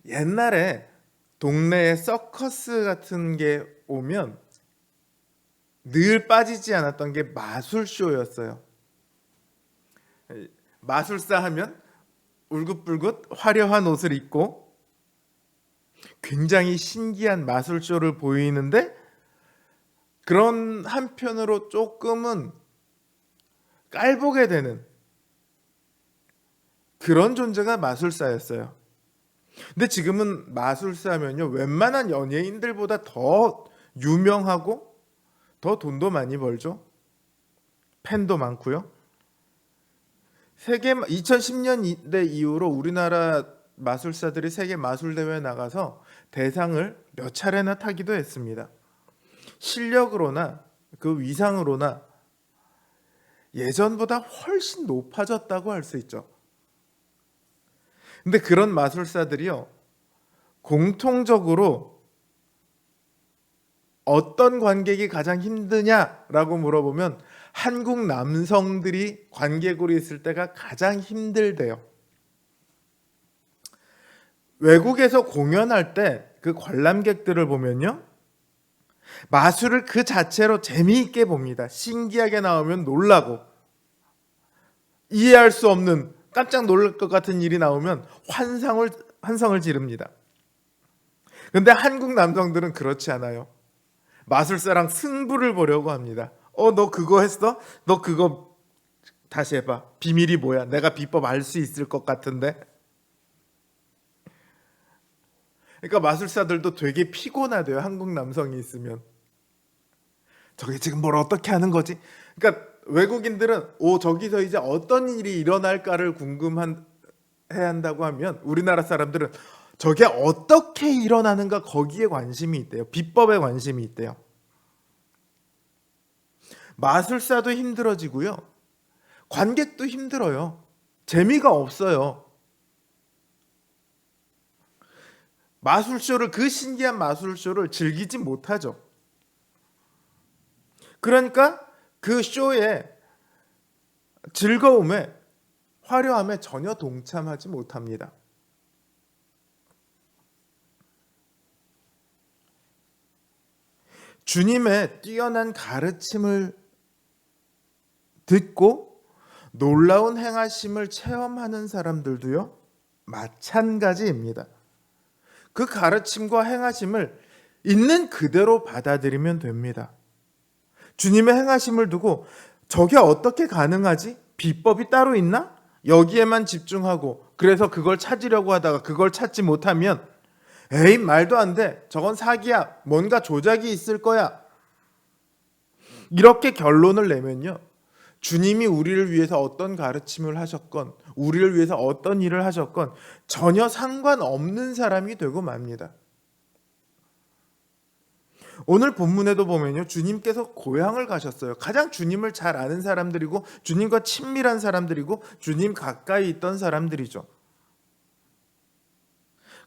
옛날에 동네에 서커스 같은 게 오면 늘 빠지지 않았던 게 마술쇼였어요. 마술사 하면 울긋불긋 화려한 옷을 입고 굉장히 신기한 마술쇼를 보이는데, 그런 한편으로 조금은 깔보게 되는 그런 존재가 마술사였어요. 근데 지금은 마술사면요, 웬만한 연예인들보다 더 유명하고 더 돈도 많이 벌죠. 팬도 많고요. 2010년대 이후로 우리나라 마술사들이 세계 마술대회에 나가서 대상을 몇 차례나 타기도 했습니다. 실력으로나 그 위상으로나 예전보다 훨씬 높아졌다고 할 수 있죠. 근데 그런 마술사들이요, 공통적으로 어떤 관객이 가장 힘드냐라고 물어보면 한국 남성들이 관객으로 있을 때가 가장 힘들대요. 외국에서 공연할 때 그 관람객들을 보면요, 마술을 그 자체로 재미있게 봅니다. 신기하게 나오면 놀라고, 이해할 수 없는 깜짝 놀랄 것 같은 일이 나오면 환성을 지릅니다. 근데 한국 남성들은 그렇지 않아요. 마술사랑 승부를 보려고 합니다. 너 그거 했어? 너 그거 다시 해봐. 비밀이 뭐야? 내가 비법 알 수 있을 것 같은데. 그러니까 마술사들도 되게 피곤하대요. 한국 남성이 있으면. 저게 지금 뭘 어떻게 하는 거지? 그러니까 외국인들은 저기서 이제 어떤 일이 일어날까를 궁금해야 한다고 하면, 우리나라 사람들은 저게 어떻게 일어나는가, 거기에 관심이 있대요. 비법에 관심이 있대요. 마술사도 힘들어지고요, 관객도 힘들어요. 재미가 없어요. 그 신기한 마술쇼를 즐기지 못하죠. 그러니까 그 쇼의 즐거움에, 화려함에 전혀 동참하지 못합니다. 주님의 뛰어난 가르침을 듣고 놀라운 행하심을 체험하는 사람들도요, 마찬가지입니다. 그 가르침과 행하심을 있는 그대로 받아들이면 됩니다. 주님의 행하심을 두고 저게 어떻게 가능하지? 비법이 따로 있나? 여기에만 집중하고 그래서 그걸 찾으려고 하다가 그걸 찾지 못하면 에이, 말도 안 돼. 저건 사기야. 뭔가 조작이 있을 거야. 이렇게 결론을 내면요, 주님이 우리를 위해서 어떤 가르침을 하셨건, 우리를 위해서 어떤 일을 하셨건 전혀 상관없는 사람이 되고 맙니다. 오늘 본문에도 보면요, 주님께서 고향을 가셨어요. 가장 주님을 잘 아는 사람들이고 주님과 친밀한 사람들이고 주님 가까이 있던 사람들이죠.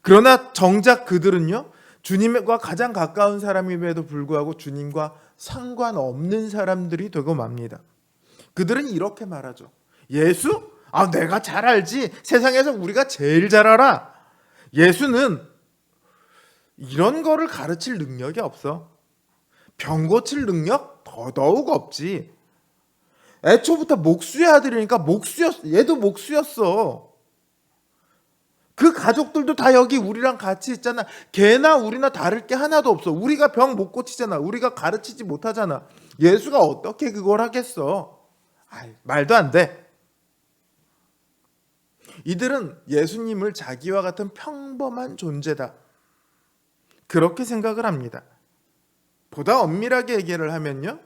그러나 정작 그들은요, 주님과 가장 가까운 사람임에도 불구하고 주님과 상관없는 사람들이 되고 맙니다. 그들은 이렇게 말하죠. 예수? 내가 잘 알지. 세상에서 우리가 제일 잘 알아. 예수는 이런 거를 가르칠 능력이 없어. 병 고칠 능력 더더욱 없지. 애초부터 목수의 아들이니까 얘도 목수였어. 그 가족들도 다 여기 우리랑 같이 있잖아. 걔나 우리나 다를 게 하나도 없어. 우리가 병 못 고치잖아. 우리가 가르치지 못하잖아. 예수가 어떻게 그걸 하겠어? 말도 안 돼. 이들은 예수님을 자기와 같은 평범한 존재다, 그렇게 생각을 합니다. 보다 엄밀하게 얘기를 하면요,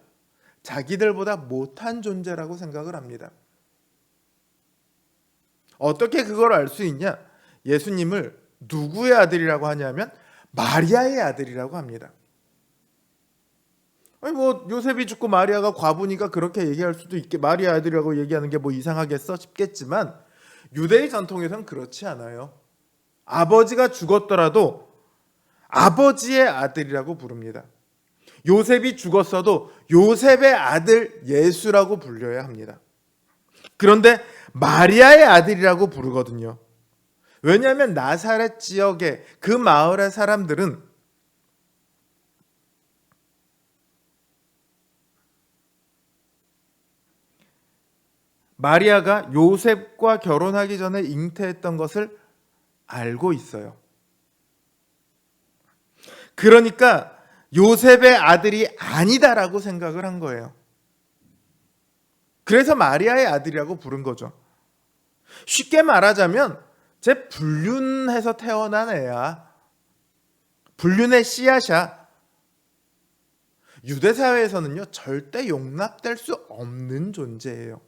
자기들보다 못한 존재라고 생각을 합니다. 어떻게 그걸 알 수 있냐? 예수님을 누구의 아들이라고 하냐면 마리아의 아들이라고 합니다. 요셉이 죽고 마리아가 과부니까 그렇게 얘기할 수도 있게, 마리아 아들이라고 얘기하는 게 뭐 이상하겠어 싶겠지만 유대의 전통에서는 그렇지 않아요. 아버지가 죽었더라도 아버지의 아들이라고 부릅니다. 요셉이 죽었어도 요셉의 아들 예수라고 불려야 합니다. 그런데 마리아의 아들이라고 부르거든요. 왜냐하면 나사렛 지역의 그 마을의 사람들은 마리아가 요셉과 결혼하기 전에 잉태했던 것을 알고 있어요. 그러니까 요셉의 아들이 아니다라고 생각을 한 거예요. 그래서 마리아의 아들이라고 부른 거죠. 쉽게 말하자면 쟤 불륜해서 태어난 애야. 불륜의 씨앗이야. 유대 사회에서는요, 절대 용납될 수 없는 존재예요.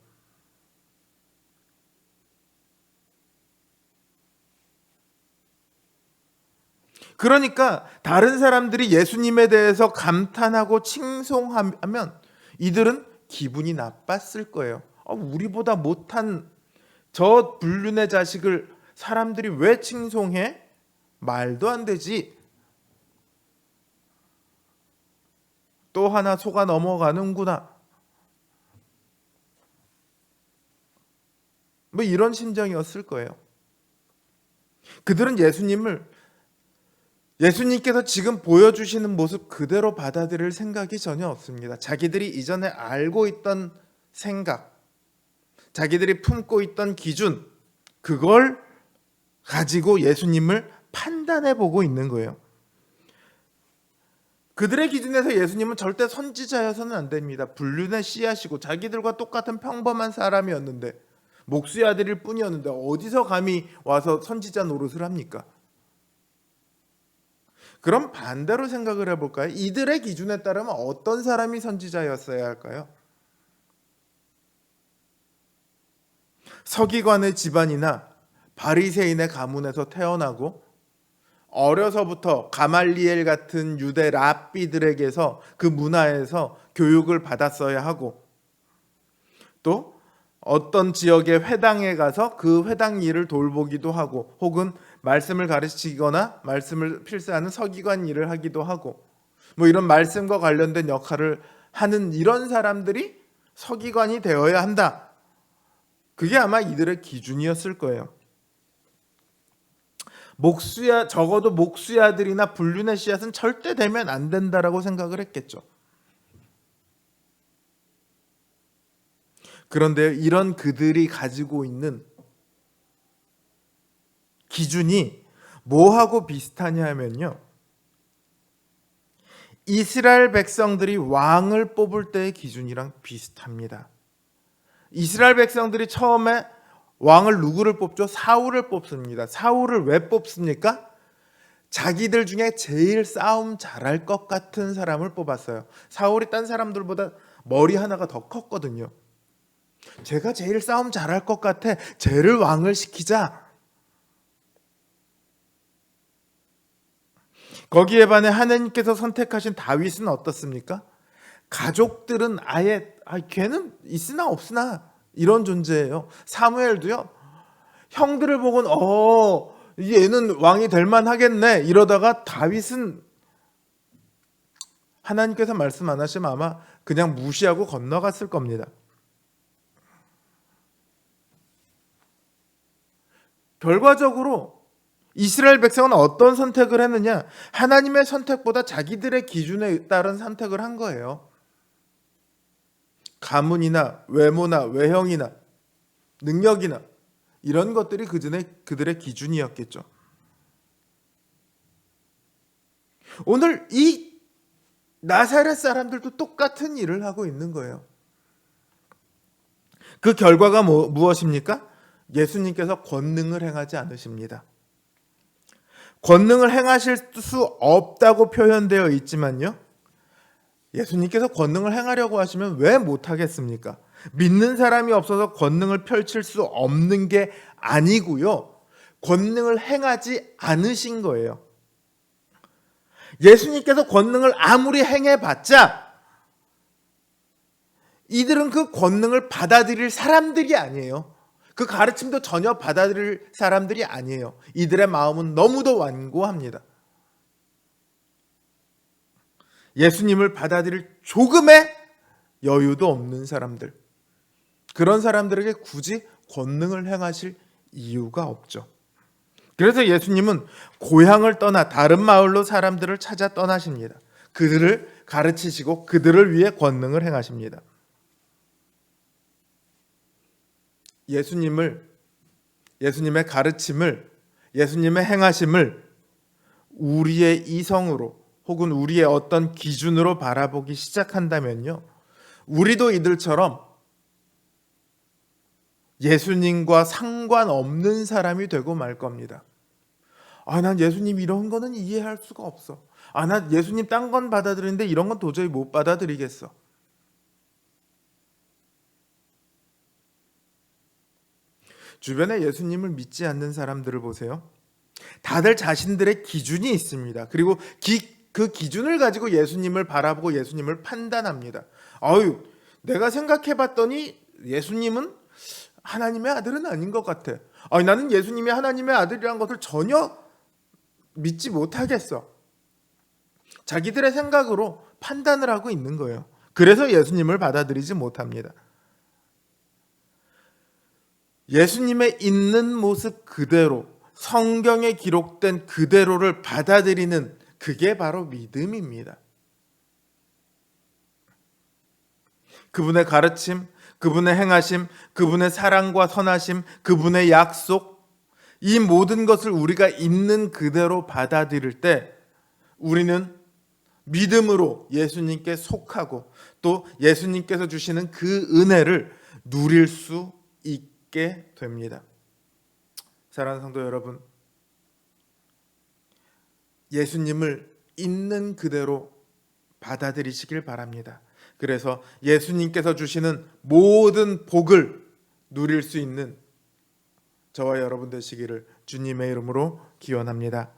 그러니까 다른 사람들이 예수님에 대해서 감탄하고 칭송하면 이들은 기분이 나빴을 거예요. 우리보다 못한 저 불륜의 자식을 사람들이 왜 칭송해? 말도 안 되지. 또 하나 속아 넘어가는구나. 뭐 이런 심정이었을 거예요. 그들은 예수님께서 지금 보여주시는 모습 그대로 받아들일 생각이 전혀 없습니다. 자기들이 이전에 알고 있던 생각, 자기들이 품고 있던 기준, 그걸 가지고 예수님을 판단해 보고 있는 거예요. 그들의 기준에서 예수님은 절대 선지자여서는 안 됩니다. 불륜의 씨앗이고 자기들과 똑같은 평범한 사람이었는데, 목수의 아들일 뿐이었는데 어디서 감히 와서 선지자 노릇을 합니까? 그럼 반대로 생각을 해볼까요? 이들의 기준에 따르면 어떤 사람이 선지자였어야 할까요? 서기관의 집안이나 바리새인의 가문에서 태어나고 어려서부터 가말리엘 같은 유대 랍비들에게서 그 문화에서 교육을 받았어야 하고, 또 어떤 지역의 회당에 가서 그 회당 일을 돌보기도 하고, 혹은 말씀을 가르치거나 말씀을 필사하는 서기관 일을 하기도 하고, 뭐 이런 말씀과 관련된 역할을 하는 이런 사람들이 서기관이 되어야 한다. 그게 아마 이들의 기준이었을 거예요. 적어도 목수의 아들이나 불륜의 씨앗은 절대 되면 안 된다라고 생각을 했겠죠. 그런데 이런 그들이 가지고 있는 기준이 뭐하고 비슷하냐 하면요, 이스라엘 백성들이 왕을 뽑을 때의 기준이랑 비슷합니다. 이스라엘 백성들이 처음에 왕을 누구를 뽑죠? 사울을 뽑습니다. 사울을 왜 뽑습니까? 자기들 중에 제일 싸움 잘할 것 같은 사람을 뽑았어요. 사울이 딴 사람들보다 머리 하나가 더 컸거든요. 제가 제일 싸움 잘할 것 같아. 쟤를 왕을 시키자. 거기에 반해 하나님께서 선택하신 다윗은 어떻습니까? 가족들은 아예 걔는 있으나 없으나 이런 존재예요. 사무엘도요, 형들을 보고는 얘는 왕이 될 만하겠네 이러다가 다윗은 하나님께서 말씀 안 하시면 아마 그냥 무시하고 건너갔을 겁니다. 결과적으로 이스라엘 백성은 어떤 선택을 했느냐? 하나님의 선택보다 자기들의 기준에 따른 선택을 한 거예요. 가문이나 외모나 외형이나 능력이나 이런 것들이 그들의 기준이었겠죠. 오늘 이 나사렛 사람들도 똑같은 일을 하고 있는 거예요. 그 결과가 무엇입니까? 예수님께서 권능을 행하지 않으십니다. 권능을 행하실 수 없다고 표현되어 있지만요, 예수님께서 권능을 행하려고 하시면 왜 못하겠습니까? 믿는 사람이 없어서 권능을 펼칠 수 없는 게 아니고요, 권능을 행하지 않으신 거예요. 예수님께서 권능을 아무리 행해봤자 이들은 그 권능을 받아들일 사람들이 아니에요. 그 가르침도 전혀 받아들일 사람들이 아니에요. 이들의 마음은 너무도 완고합니다. 예수님을 받아들일 조금의 여유도 없는 사람들, 그런 사람들에게 굳이 권능을 행하실 이유가 없죠. 그래서 예수님은 고향을 떠나 다른 마을로 사람들을 찾아 떠나십니다. 그들을 가르치시고 그들을 위해 권능을 행하십니다. 예수님의 가르침을, 예수님의 행하심을 우리의 이성으로 혹은 우리의 어떤 기준으로 바라보기 시작한다면요, 우리도 이들처럼 예수님과 상관없는 사람이 되고 말 겁니다. 난 예수님 이런 거는 이해할 수가 없어. 난 예수님 딴 건 받아들이는데 이런 건 도저히 못 받아들이겠어. 주변에 예수님을 믿지 않는 사람들을 보세요. 다들 자신들의 기준이 있습니다. 그리고 그 기준을 가지고 예수님을 바라보고 예수님을 판단합니다. 내가 생각해봤더니 예수님은 하나님의 아들은 아닌 것 같아. 나는 예수님이 하나님의 아들이라는 것을 전혀 믿지 못하겠어. 자기들의 생각으로 판단을 하고 있는 거예요. 그래서 예수님을 받아들이지 못합니다. 예수님의 있는 모습 그대로, 성경에 기록된 그대로를 받아들이는, 그게 바로 믿음입니다. 그분의 가르침, 그분의 행하심, 그분의 사랑과 선하심, 그분의 약속, 이 모든 것을 우리가 있는 그대로 받아들일 때 우리는 믿음으로 예수님께 속하고 또 예수님께서 주시는 그 은혜를 누릴 수 있게 됩니다. 사랑하는 성도 여러분, 예수님을 있는 그대로 받아들이시길 바랍니다. 그래서 예수님께서 주시는 모든 복을 누릴 수 있는 저와 여러분 되시기를 주님의 이름으로 기원합니다.